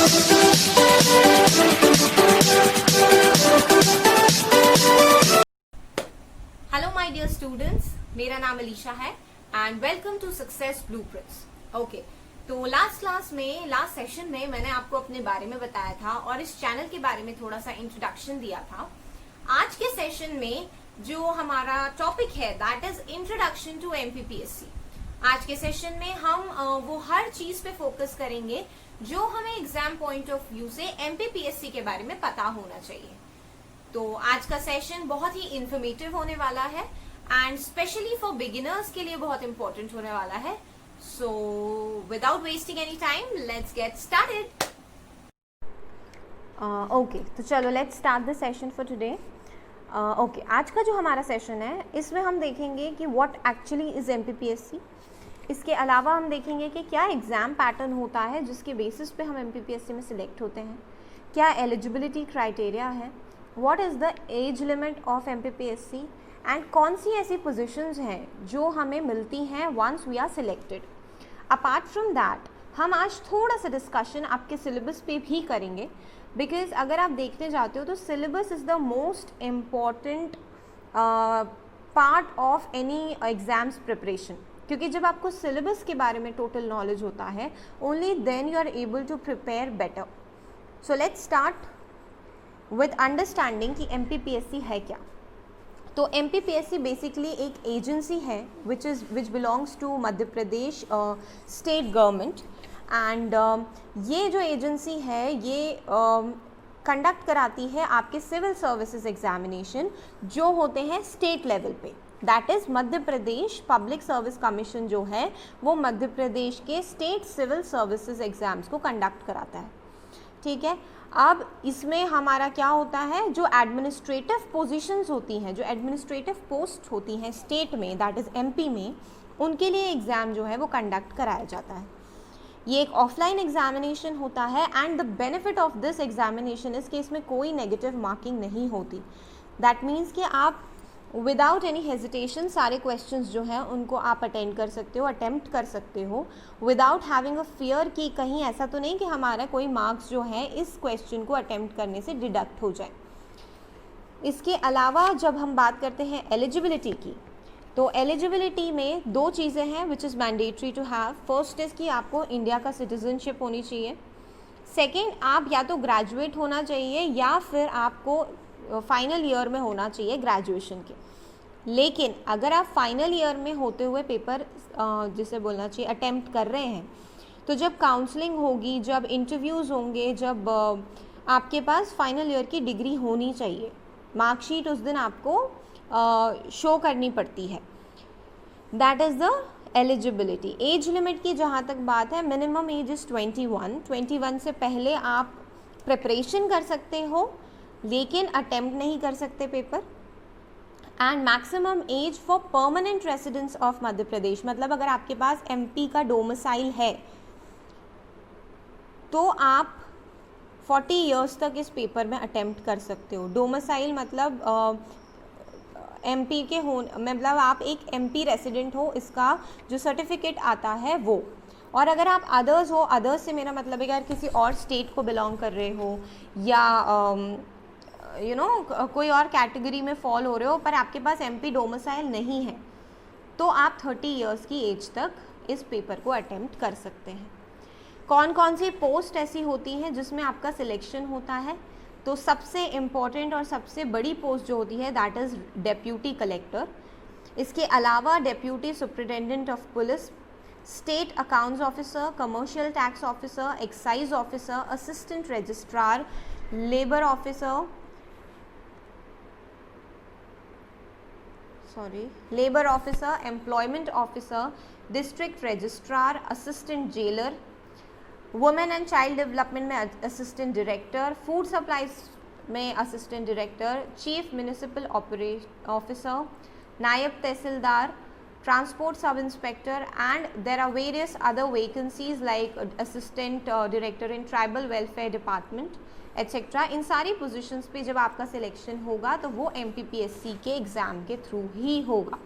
Hello my dear students, मेरा नाम अलीशा है and welcome to success blueprints. Okay, तो लास्ट सेशन में मैंने आपको अपने बारे में बताया था और इस चैनल के बारे में थोड़ा सा इंट्रोडक्शन दिया था। आज के सेशन में जो हमारा टॉपिक है that is introduction to MPPSC. आज के सेशन में हम वो हर चीज पे फोकस करेंगे जो हमें एग्जाम पॉइंट ऑफ व्यू से एमपीपीएससी के बारे में पता होना चाहिए। तो आज का सेशन बहुत ही इंफॉर्मेटिव होने वाला है एंड स्पेशली फॉर बिगिनर्स के लिए बहुत इंपॉर्टेंट होने वाला है। So without wasting any time let's get started. Okay, तो चलो let's start the session for today. Okay, आज का जो हमारा सेशन है इसमें हम देखेंगे कि व्हाट एक्चुअली इज एमपीपीएससी। इसके अलावा हम देखेंगे कि क्या एग्ज़ाम पैटर्न होता है जिसके बेसिस पे हम एमपीपीएससी में सिलेक्ट होते हैं, क्या एलिजिबिलिटी क्राइटेरिया है, what is the age limit of MPPSC and कौन सी ऐसी पोजीशंस हैं जो हमें मिलती हैं once we are selected. Apart from that हम आज थोड़ा सा डिस्कशन आपके सिलेबस पे भी करेंगे, बिकॉज अगर आप देखने जाते हो तो syllabus is the most important part of any exams preparation. क्योंकि जब आपको सिलेबस के बारे में टोटल नॉलेज होता है only then you are able to prepare better. So let's start with understanding कि एमपीपीएससी है क्या। तो एमपीपीएससी बेसिकली एक एजेंसी है which belongs to Madhya Pradesh state government and ये जो एजेंसी है ये कंडक्ट कराती है आपके सिविल सर्विसेज एग्जामिनेशन जो होते हैं स्टेट लेवल पे। That is Madhya Pradesh public service commission जो है वो मध्य प्रदेश के स्टेट सिविल सर्विसेज एग्ज़ाम्स को कंडक्ट कराता है। ठीक है, अब इसमें हमारा क्या होता है, जो एडमिनिस्ट्रेटिव पोजीशंस होती हैं, जो एडमिनिस्ट्रेटिव पोस्ट होती हैं स्टेट में दैट इज़ एमपी में, उनके लिए एग्ज़ाम जो है वो कंडक्ट कराया जाता है। ये एक ऑफलाइन एग्जामिनेशन होता है and the benefit of this examination is कि इसमें कोई नेगेटिव मार्किंग नहीं होती। दैट मीन्स कि आप विदाउट एनी हेजिटेशन सारे क्वेश्चंस जो हैं उनको आप अटेंड कर सकते हो, अटेम्प्ट कर सकते हो विदाउट हैविंग अ फियर कि कहीं ऐसा तो नहीं कि हमारा कोई मार्क्स जो है इस क्वेश्चन को अटेम्प्ट करने से डिडक्ट हो जाए। इसके अलावा जब हम बात करते हैं एलिजिबिलिटी की, तो एलिजिबिलिटी में दो चीज़ें हैं which is mandatory to have. First is कि आपको इंडिया का सिटीजनशिप होनी चाहिए। सेकेंड, आप या तो ग्रेजुएट होना चाहिए या फिर आपको फाइनल ईयर में होना चाहिए ग्रेजुएशन के। लेकिन अगर आप फाइनल ईयर में होते हुए पेपर जिसे बोलना चाहिए अटेम्प्ट कर रहे हैं, तो जब काउंसलिंग होगी, जब इंटरव्यूज़ होंगे, जब आपके पास फाइनल ईयर की डिग्री होनी चाहिए, मार्कशीट उस दिन आपको शो करनी पड़ती है। That is the eligibility. Age limit की जहाँ तक बात है, मिनिमम एज इज़ 21 से पहले आप प्रिपरेशन कर सकते हो लेकिन अटेम्प्ट नहीं कर सकते paper. And maximum age for permanent residence of Madhya Pradesh, मतलब अगर आपके पास एमपी का डोमिसाइल है तो आप 40 इयर्स तक इस पेपर में अटेम्प्ट कर सकते हो। डोमिसाइल मतलब एमपी के हो, मतलब आप एक एमपी रेसिडेंट हो, इसका जो सर्टिफिकेट आता है वो। और अगर आप अदर्स हो, अदर्स से मेरा मतलब है कि अगर किसी और स्टेट को बिलोंग कर रहे हो या कोई और कैटेगरी में फॉल हो रहे हो पर आपके पास एमपी डोमिसाइल नहीं है, तो आप 30 इयर्स की एज तक इस पेपर को अटेम्प्ट कर सकते हैं। कौन कौन सी पोस्ट ऐसी होती हैं जिसमें आपका सिलेक्शन होता है, तो सबसे इम्पॉर्टेंट और सबसे बड़ी पोस्ट जो होती है दैट इज़ डेप्यूटी कलेक्टर। इसके अलावा deputy superintendent of police, state accounts officer, commercial tax officer, excise officer, assistant registrar, labour officer, labour officer, employment officer, district registrar, assistant jailer, women and child development में assistant director, food supplies में assistant director, chief municipal officer, नायब तहसीलदार, transport sub inspector, and there are various other vacancies like assistant director in tribal welfare department etc. इन सारी positions पे जब आपका selection होगा तो वो एमपीपीएससी के एग्ज़ाम के थ्रू ही होगा।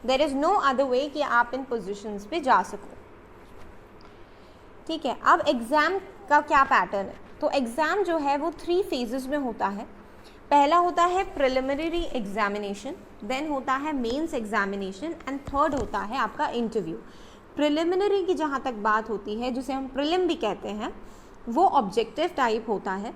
There is no other way कि आप इन पोजीशंस पे जा सको। ठीक है, अब एग्ज़ाम का क्या पैटर्न है। तो एग्ज़ाम जो है वो 3 फेजेस में होता है। पहला होता है प्रिलिमिनरी एग्जामिनेशन, देन होता है मेंस एग्जामिनेशन एंड थर्ड होता है आपका इंटरव्यू। प्रिलिमिनरी की जहाँ तक बात होती है, जिसे हम प्रिलिम भी कहते हैं, वो ऑब्जेक्टिव टाइप होता है,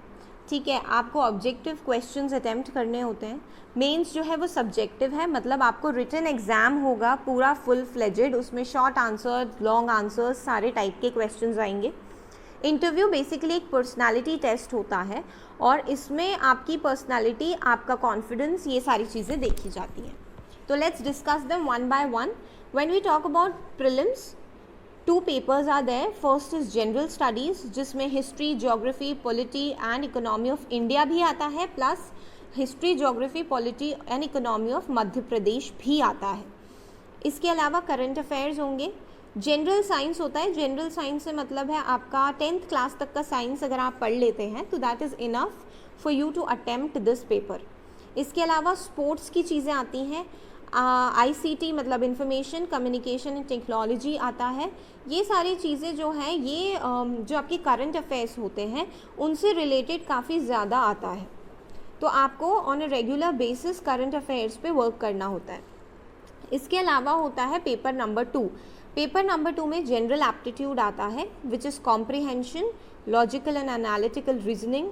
ठीक है, आपको ऑब्जेक्टिव क्वेश्चंस अटेम्प्ट करने होते हैं। मेंस जो है वो सब्जेक्टिव है, मतलब आपको रिटन एग्ज़ाम होगा पूरा फुल फ्लेजेड, उसमें शॉर्ट आंसर, लॉन्ग आंसर्स, सारे टाइप के क्वेश्चंस आएंगे। इंटरव्यू बेसिकली एक पर्सनालिटी टेस्ट होता है और इसमें आपकी पर्सनालिटी, आपका कॉन्फिडेंस, ये सारी चीज़ें देखी जाती हैं। तो let's discuss them one by one. When we talk about prelims, 2 papers are there. First is general studies, जिसमें history, geography, polity and economy of India भी आता है, plus history, geography, polity and economy of Madhya Pradesh भी आता है। इसके अलावा current affairs होंगे। जनरल साइंस होता है, जनरल साइंस से मतलब है आपका 10th क्लास तक का साइंस अगर आप पढ़ लेते हैं तो that is enough for you to attempt this paper. इसके अलावा स्पोर्ट्स की चीज़ें आती हैं, ICT मतलब इंफॉर्मेशन कम्युनिकेशन एंड टेक्नोलॉजी आता है। ये सारी चीज़ें जो हैं ये जो आपके करंट अफेयर्स होते हैं उनसे रिलेटेड काफ़ी ज़्यादा आता है, तो आपको on a regular basis current affairs पे वर्क करना होता है। इसके अलावा होता है पेपर नंबर 2। पेपर नंबर 2 में जनरल एप्टीट्यूड आता है, which is comprehension, logical and analytical reasoning,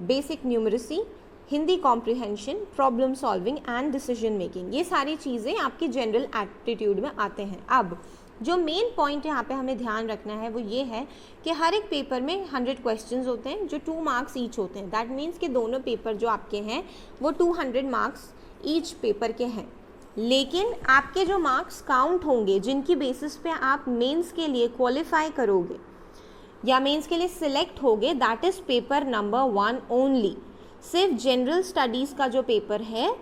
basic numeracy, Hindi comprehension, problem solving and decision making. ये सारी चीज़ें आपकी जनरल एप्टीट्यूड में आते हैं। अब जो मेन पॉइंट यहाँ पे हमें ध्यान रखना है वो ये है कि हर एक पेपर में 100 क्वेश्चंस होते हैं जो 2 मार्क्स ईच होते हैं। दैट मीन्स कि दोनों पेपर जो आपके हैं वो 200 मार्क्स ईच पेपर के हैं, लेकिन आपके जो मार्क्स काउंट होंगे जिनकी बेसिस पे आप मेंस के लिए क्वालिफाई करोगे या मेंस के लिए सिलेक्ट होगे, that is paper number 1 only. सिर्फ जनरल स्टडीज़ का जो पेपर है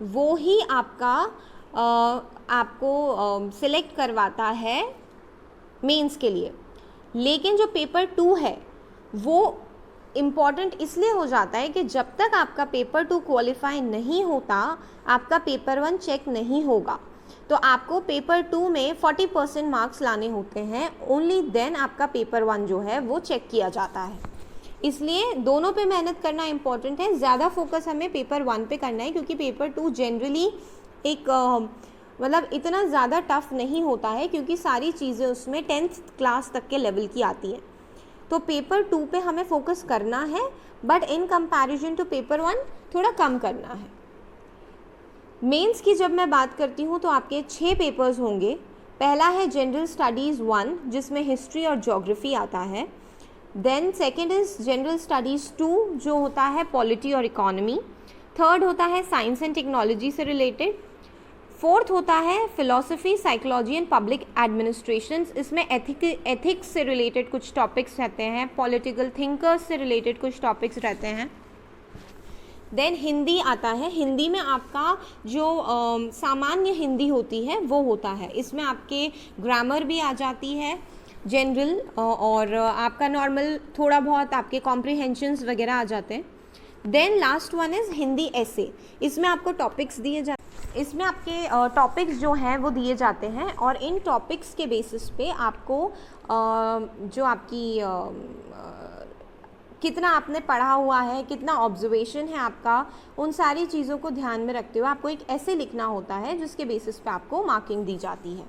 वो ही आपको सिलेक्ट करवाता है मेंस के लिए, लेकिन जो पेपर 2 है वो इम्पॉर्टेंट इसलिए हो जाता है कि जब तक आपका पेपर 2 क्वालिफाई नहीं होता आपका पेपर 1 चेक नहीं होगा। तो आपको पेपर 2 में 40% मार्क्स लाने होते हैं, ओनली देन आपका पेपर 1 जो है वो चेक किया जाता है। इसलिए दोनों पे मेहनत करना इम्पॉर्टेंट है। ज़्यादा फोकस हमें पेपर 1 पे करना है क्योंकि पेपर 2 जनरली एक मतलब इतना ज़्यादा टफ नहीं होता है क्योंकि सारी चीज़ें उसमें 10th क्लास तक के लेवल की आती हैं। तो पेपर 2 पे हमें फोकस करना है, but in comparison to paper 1 थोड़ा कम करना है। मेंस की जब मैं बात करती हूँ तो आपके 6 पेपर्स होंगे। पहला है जनरल स्टडीज़ 1 जिसमें हिस्ट्री और ज्योग्राफी आता है। Then second is general studies 2 जो होता है पॉलिटी और इकोनॉमी। थर्ड होता है साइंस एंड टेक्नोलॉजी से रिलेटेड। फोर्थ होता है philosophy, psychology and public administration. इसमें एथिक्स से रिलेटेड कुछ टॉपिक्स रहते हैं, पॉलिटिकल थिंकर्स से रिलेटेड कुछ टॉपिक्स रहते हैं। देन हिंदी आता है। हिंदी में आपका जो सामान्य हिंदी होती है वो होता है। इसमें आपके ग्रामर भी आ जाती है जनरल, और आपका नॉर्मल थोड़ा बहुत आपके कॉम्प्रिहेंशंस वगैरह आ जाते हैं। Then last one is Hindi ऐसे। इसमें आपको टॉपिक्स दिए जाते हैं, इसमें आपके टॉपिक्स जो हैं वो दिए जाते हैं और इन टॉपिक्स के बेसिस पे आपको जो आपकी कितना आपने पढ़ा हुआ है, कितना ऑब्जर्वेशन है आपका, उन सारी चीज़ों को ध्यान में रखते हुए आपको एक ऐसे लिखना होता है जिसके बेसिस पे आपको मार्किंग दी जाती है।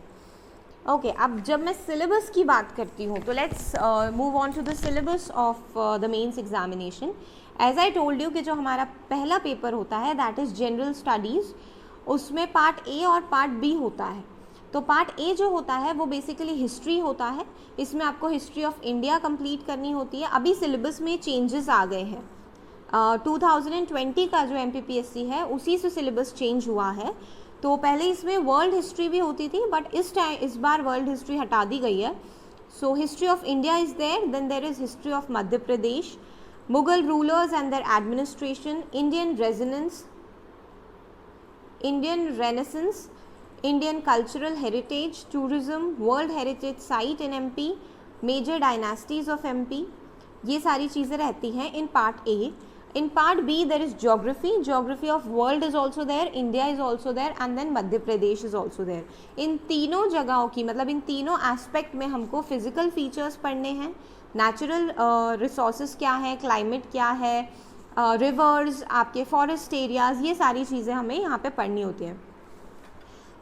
ओके, अब जब मैं सिलेबस की बात करती हूँ तो let's move on to the syllabus of the mains examination. As I told you कि जो हमारा पहला पेपर होता है दैट इज़ जनरल स्टडीज़, उसमें पार्ट ए और पार्ट बी होता है। तो पार्ट ए जो होता है वो बेसिकली हिस्ट्री होता है। इसमें आपको हिस्ट्री ऑफ इंडिया कंप्लीट करनी होती है। अभी सिलेबस में चेंजेस आ गए हैं, 2020 का जो MPPSC है उसी से सिलेबस चेंज हुआ है। तो पहले इसमें वर्ल्ड हिस्ट्री भी होती थी, बट इस बार वर्ल्ड हिस्ट्री हटा दी गई है। So history of India is there, then there is history of Madhya Pradesh, Mughal rulers and their administration, Indian renaissance, Indian cultural heritage, tourism, world heritage site in MP, major dynasties of MP, ये सारी चीज़ें रहती हैं in part A. In part B there is geography, geography of world is also there, India is also there and then Madhya Pradesh is also there। इन तीनों जगहों की मतलब इन तीनों एस्पेक्ट में हमको फिजिकल फीचर्स पढ़ने हैं, नेचुरल रिसोर्सेज क्या है, क्लाइमेट क्या है, रिवर्स, आपके फॉरेस्ट एरियाज़, ये सारी चीज़ें हमें यहाँ पे पढ़नी होती हैं।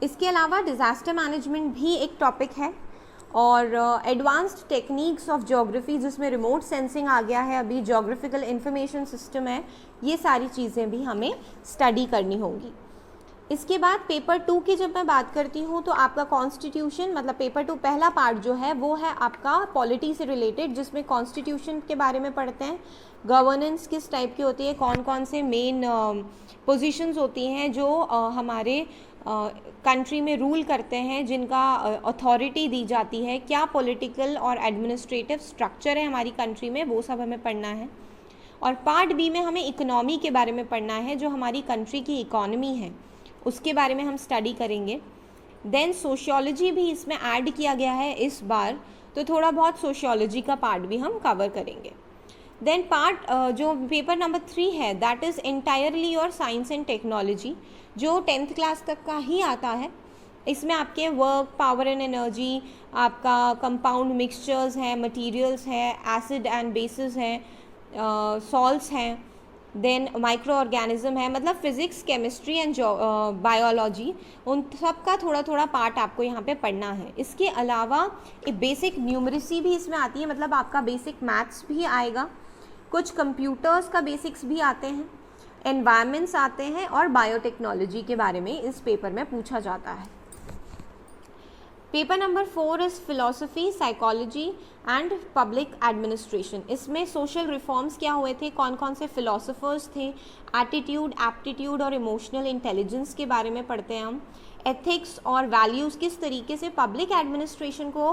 इसके अलावा डिज़ास्टर मैनेजमेंट भी एक टॉपिक है और एडवांस्ड टेक्निक्स ऑफ ज्योग्राफी जिसमें रिमोट सेंसिंग आ गया है, अभी ज्योग्राफिकल इंफॉर्मेशन सिस्टम है, ये सारी चीज़ें भी हमें स्टडी करनी होंगी। इसके बाद पेपर 2 की जब मैं बात करती हूँ तो आपका कॉन्स्टिट्यूशन, मतलब पेपर 2 पहला पार्ट जो है वो है आपका पॉलिटी से रिलेटेड, जिसमें कॉन्स्टिट्यूशन के बारे में पढ़ते हैं, गवर्नेंस किस टाइप की होती है, कौन कौन से मेन पोजीशंस होती हैं जो हमारे कंट्री में रूल करते हैं, जिनका अथॉरिटी दी जाती है, क्या पॉलिटिकल और एडमिनिस्ट्रेटिव स्ट्रक्चर है हमारी कंट्री में, वो सब हमें पढ़ना है। और पार्ट बी में हमें इकोनॉमी के बारे में पढ़ना है, जो हमारी कंट्री की इकोनॉमी है उसके बारे में हम स्टडी करेंगे। देन सोशियोलॉजी भी इसमें ऐड किया गया है इस बार, तो थोड़ा बहुत सोशियोलॉजी का पार्ट भी हम कवर करेंगे। देन पार्ट जो पेपर नंबर 3 है दैट इज़ एंटायरली और साइंस एंड टेक्नोलॉजी, जो 10th क्लास तक का ही आता है। इसमें आपके वर्क, पावर एंड एनर्जी, आपका कंपाउंड मिक्सचर्स हैं, मटेरियल्स हैं, एसिड एंड बेसिस हैं, सॉल्ट्स हैं, देन माइक्रो ऑर्गेनिज्म है, मतलब फिज़िक्स, केमिस्ट्री एंड बायोलॉजी, उन सब का थोड़ा थोड़ा पार्ट आपको यहाँ पे पढ़ना है। इसके अलावा एक बेसिक न्यूमरेसी भी इसमें आती है, मतलब आपका बेसिक मैथ्स भी आएगा, कुछ कंप्यूटर्स का बेसिक्स भी आते हैं, एनवायरमेंट्स आते हैं और बायोटेक्नोलॉजी के बारे में इस पेपर में पूछा जाता है। Paper number 4 is philosophy, psychology and public administration. इसमें सोशल रिफॉर्म्स क्या हुए थे, कौन कौन से फिलोसोफर्स थे, एटीट्यूड, एप्टीट्यूड और इमोशनल इंटेलिजेंस के बारे में पढ़ते हैं हम। एथिक्स और वैल्यूज़ किस तरीके से पब्लिक एडमिनिस्ट्रेशन को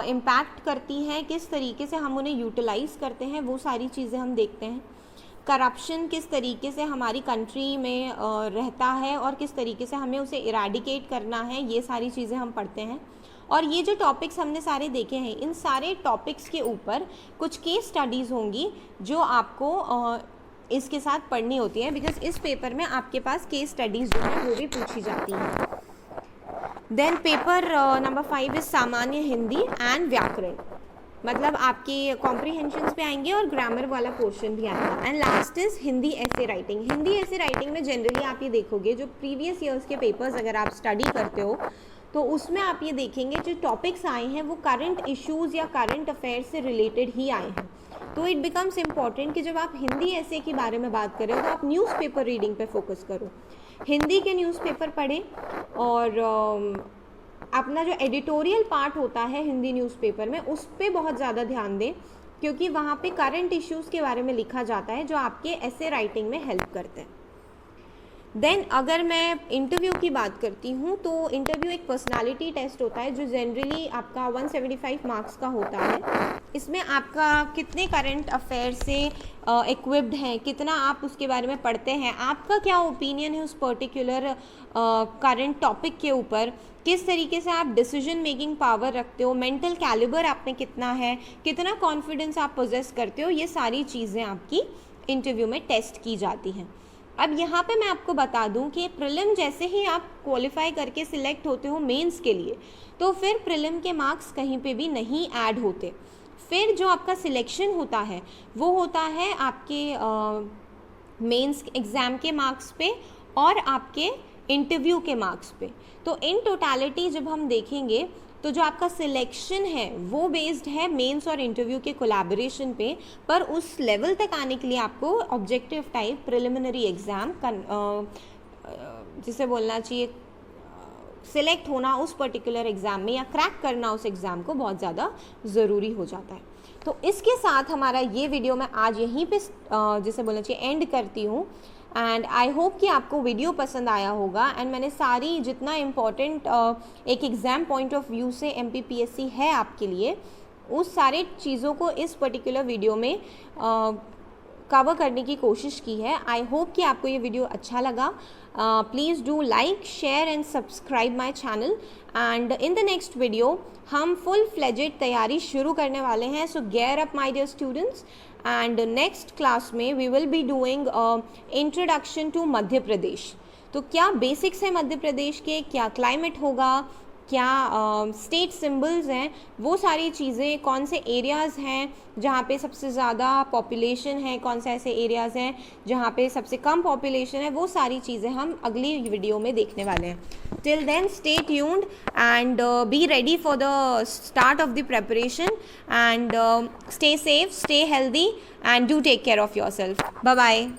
इम्पैक्ट करती हैं, किस तरीके से हम उन्हें यूटिलाइज़ करते हैं, वो सारी चीज़ें हम देखते हैं। करप्शन किस तरीके से हमारी कंट्री में रहता है और किस तरीके से हमें उसे इरेडिकेट करना है, ये सारी चीज़ें हम पढ़ते हैं। और ये जो टॉपिक्स हमने सारे देखे हैं, इन सारे टॉपिक्स के ऊपर कुछ केस स्टडीज़ होंगी जो आपको इसके साथ पढ़नी होती है, बिकॉज इस पेपर में आपके पास केस स्टडीज़ जो है वो भी पूछी जाती हैं। देन पेपर नंबर 5 इज़ सामान्य हिंदी एंड व्याकरण, मतलब आपके कॉम्प्रीहेंशंस पे आएंगे और ग्रामर वाला पोर्शन भी आएगा। एंड लास्ट इज़ हिंदी ऐसे राइटिंग। हिंदी ऐसे राइटिंग में जनरली आप ये देखोगे, जो प्रीवियस ईयर्स के पेपर्स अगर आप स्टडी करते हो तो उसमें आप ये देखेंगे जो टॉपिक्स आए हैं वो करंट इश्यूज़ या करंट अफेयर्स से रिलेटेड ही आए हैं। तो इट बिकम्स इम्पॉर्टेंट कि जब आप हिंदी ऐसे के बारे में बात करें तो आप न्यूज़पेपर रीडिंग पे फोकस करो, हिंदी के न्यूज़पेपर पढ़ें और अपना जो एडिटोरियल पार्ट होता है हिंदी न्यूज़पेपर में उस पर बहुत ज़्यादा ध्यान दें, क्योंकि वहाँ पे करंट इश्यूज़ के बारे में लिखा जाता है जो आपके ऐसे राइटिंग में हेल्प करते हैं। देन अगर मैं इंटरव्यू की बात करती हूँ तो इंटरव्यू एक पर्सनालिटी टेस्ट होता है जो जनरली आपका 175 मार्क्स का होता है। इसमें आपका कितने करंट अफेयर से इक्विप्ड हैं, कितना आप उसके बारे में पढ़ते हैं, आपका क्या ओपिनियन है उस पर्टिकुलर करंट टॉपिक के ऊपर, किस तरीके से आप डिसीजन मेकिंग पावर रखते हो, मेंटल कैलिबर आप में कितना है, कितना कॉन्फिडेंस आप पोजेस करते हो, ये सारी चीज़ें आपकी इंटरव्यू में टेस्ट की जाती हैं। अब यहाँ पे मैं आपको बता दूँ कि प्रीलिम जैसे ही आप क्वालिफाई करके सिलेक्ट होते हो मेंस के लिए, तो फिर प्रीलिम के मार्क्स कहीं पे भी नहीं ऐड होते। फिर जो आपका सिलेक्शन होता है वो होता है आपके मेंस एग्ज़ाम के मार्क्स पे और आपके इंटरव्यू के मार्क्स पे। तो इन टोटलिटी जब हम देखेंगे तो जो आपका सिलेक्शन है वो बेस्ड है मेंस और इंटरव्यू के कोलैबोरेशन पे, पर उस लेवल तक आने के लिए आपको ऑब्जेक्टिव टाइप प्रिलिमिनरी एग्ज़ाम जिसे बोलना चाहिए सिलेक्ट होना उस पर्टिकुलर एग्ज़ाम में या क्रैक करना उस एग्ज़ाम को बहुत ज़्यादा ज़रूरी हो जाता है। तो इसके साथ हमारा ये वीडियो मैं आज यहीं पे जिसे बोलना चाहिए एंड करती हूँ। एंड आई होप कि आपको वीडियो पसंद आया होगा। एंड मैंने सारी जितना इम्पोर्टेंट एक एग्ज़ाम पॉइंट ऑफ व्यू से MPPSC है आपके लिए, उस सारे चीज़ों को इस पर्टिकुलर वीडियो में कवर करने की कोशिश की है। आई होप कि आपको ये वीडियो अच्छा लगा। Please do like, share and subscribe my channel. And in the next video हम फुल फ्लेजेड तैयारी शुरू करने वाले हैं। So gear up my dear students. And next class में we will be doing introduction to Madhya Pradesh. तो क्या बेसिक्स है मध्य प्रदेश के, क्या क्लाइमेट होगा, क्या स्टेट सिंबल्स हैं, वो सारी चीज़ें, कौन से एरियाज़ हैं जहाँ पे सबसे ज़्यादा पॉपुलेशन है, कौन से ऐसे एरियाज़ हैं जहाँ पे सबसे कम पॉपुलेशन है, वो सारी चीज़ें हम अगली वीडियो में देखने वाले हैं. Till then stay tuned and be ready for the start of the preparation and stay safe, stay healthy and do take care of yourself. Bye bye.